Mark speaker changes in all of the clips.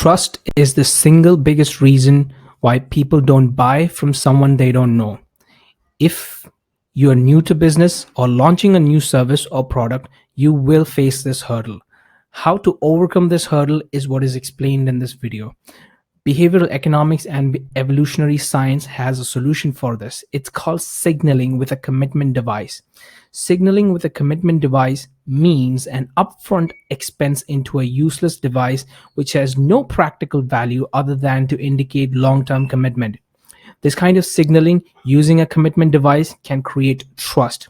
Speaker 1: Trust is the single biggest reason why people don't buy from someone they don't know. If you are new to business or launching a new service or product, you will face this hurdle. How to overcome this hurdle is what is explained in this video. Behavioral economics and evolutionary science has a solution for this. It's called signaling with a commitment device. Signaling with a commitment device means an upfront expense into a useless device which has no practical value other than to indicate long-term commitment. This kind of signaling using a commitment device can create trust.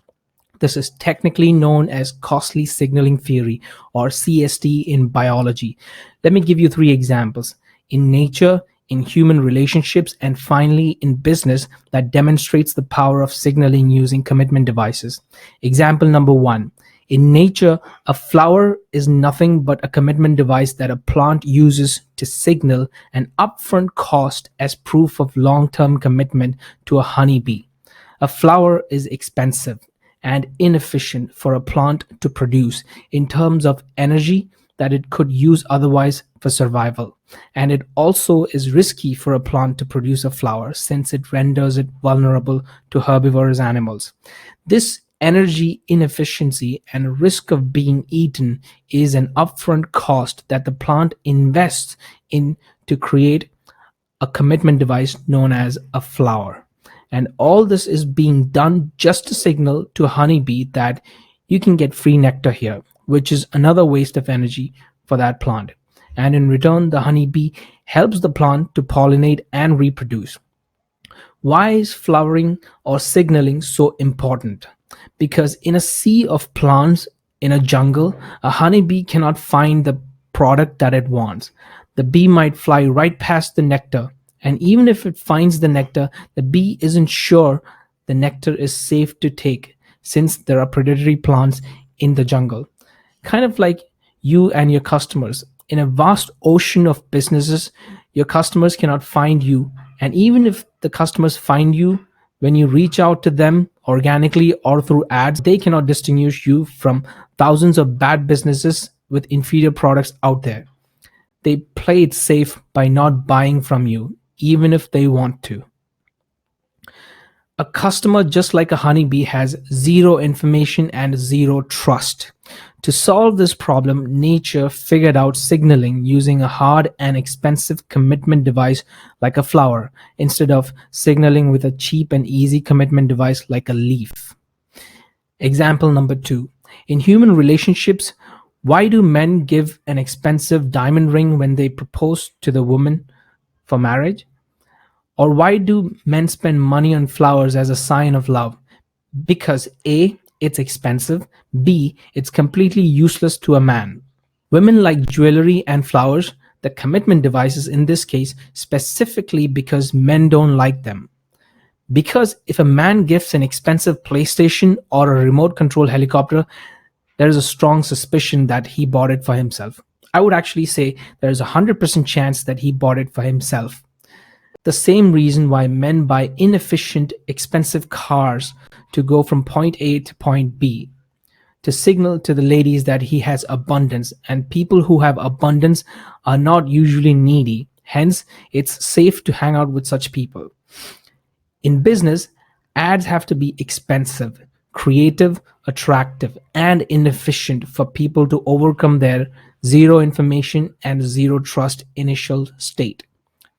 Speaker 1: This is technically known as costly signaling theory or CST in biology. Let me give you three examples. In nature, in human relationships, and finally in business that demonstrates the power of signaling using commitment devices. Example number one. In nature, a flower is nothing but a commitment device that a plant uses to signal an upfront cost as proof of long-term commitment to a honeybee. A flower is expensive and inefficient for a plant to produce in terms of energy that it could use otherwise for survival. And it also is risky for a plant to produce a flower since it renders it vulnerable to herbivorous animals. This energy inefficiency and risk of being eaten is an upfront cost that the plant invests in to create a commitment device known as a flower. And all this is being done just to signal to a honeybee that you can get free nectar here, which is another waste of energy for that plant. And in return, the honeybee helps the plant to pollinate and reproduce. Why is flowering or signaling so important? Because in a sea of plants in a jungle, a honeybee cannot find the product that it wants. The bee might fly right past the nectar, and even if it finds the nectar, the bee isn't sure the nectar is safe to take since there are predatory plants in the jungle. Kind of like you and your customers. In a vast ocean of businesses, your customers cannot find you. And even if the customers find you, when you reach out to them organically or through ads, they cannot distinguish you from thousands of bad businesses with inferior products out there. They play it safe by not buying from you, even if they want to. A customer, just like a honeybee, has zero information and zero trust. To solve this problem, nature figured out signaling using a hard and expensive commitment device like a flower, instead of signaling with a cheap and easy commitment device like a leaf. Example number two. In human relationships, why do men give an expensive diamond ring when they propose to the woman for marriage? Or why do men spend money on flowers as a sign of love? Because A, it's expensive, B, it's completely useless to a man. Women like jewelry and flowers, the commitment devices in this case, specifically because men don't like them. Because if a man gifts an expensive PlayStation or a remote control helicopter, there is a strong suspicion that he bought it for himself. I would actually say there is a 100% chance that he bought it for himself. The same reason why men buy inefficient, expensive cars to go from point A to point B, to signal to the ladies that he has abundance, and people who have abundance are not usually needy. Hence, it's safe to hang out with such people. In business, ads have to be expensive, creative, attractive, and inefficient for people to overcome their zero information and zero trust initial state.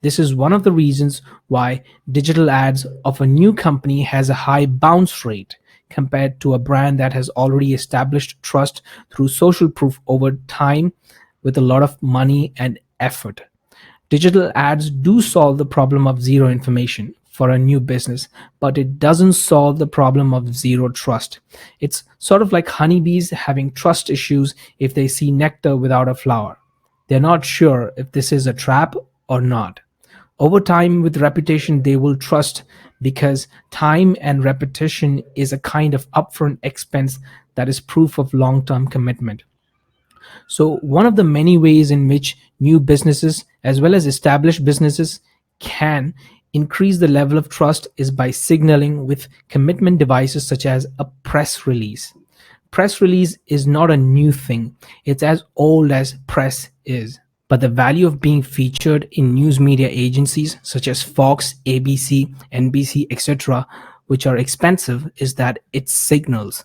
Speaker 1: This is one of the reasons why digital ads of a new company has a high bounce rate compared to a brand that has already established trust through social proof over time with a lot of money and effort. Digital ads do solve the problem of zero information for a new business, but it doesn't solve the problem of zero trust. It's sort of like honeybees having trust issues if they see nectar without a flower. They're not sure if this is a trap or not. Over time, with reputation, they will trust because time and repetition is a kind of upfront expense that is proof of long-term commitment. So one of the many ways in which new businesses as well as established businesses can increase the level of trust is by signaling with commitment devices such as a press release. Press release is not a new thing. It's as old as press is. But the value of being featured in news media agencies such as Fox, ABC, NBC, etc., which are expensive, is that it signals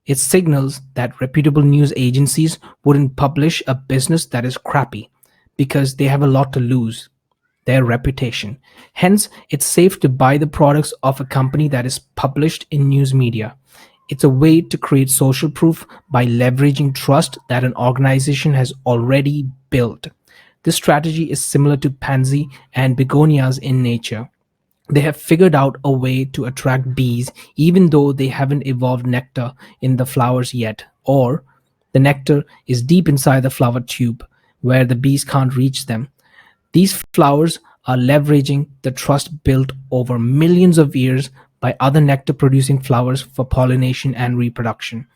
Speaker 1: that reputable news agencies wouldn't publish a business that is crappy because they have a lot to lose, their reputation. Hence, it's safe to buy the products of a company that is published in news media. It's a way to create social proof by leveraging trust that an organization has already built. This strategy is similar to pansy and begonias in nature. They have figured out a way to attract bees even though they haven't evolved nectar in the flowers yet, or the nectar is deep inside the flower tube where the bees can't reach them. These flowers are leveraging the trust built over millions of years by other nectar producing flowers for pollination and reproduction.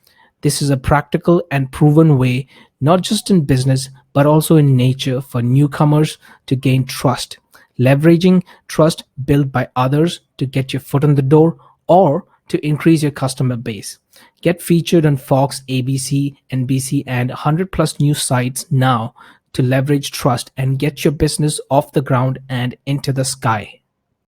Speaker 1: This is a practical and proven way, not just in business, but also in nature, for newcomers to gain trust. Leveraging trust built by others to get your foot in the door or to increase your customer base. Get featured on Fox, ABC, NBC, and 100 plus news sites now to leverage trust and get your business off the ground and into the sky.